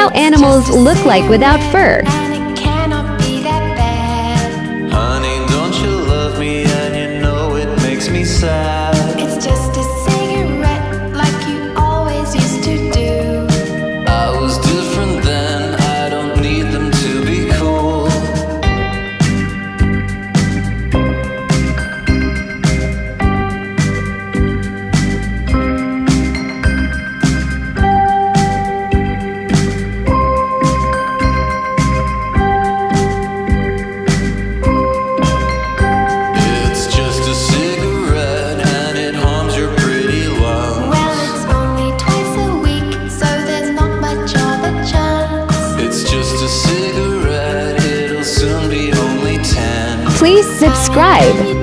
how animals look like without fur. And it cannot be that bad. Honey, don't you love me? And you know it makes me sad. It's just a cigarette like you always used to do. I was different then, I don't need them to be cool. It's just a cigarette and it harms your pretty lungs. Well, it's only twice a week, so there's not much of a chance. It's just a cigarette, it'll soon be only 10. Please subscribe.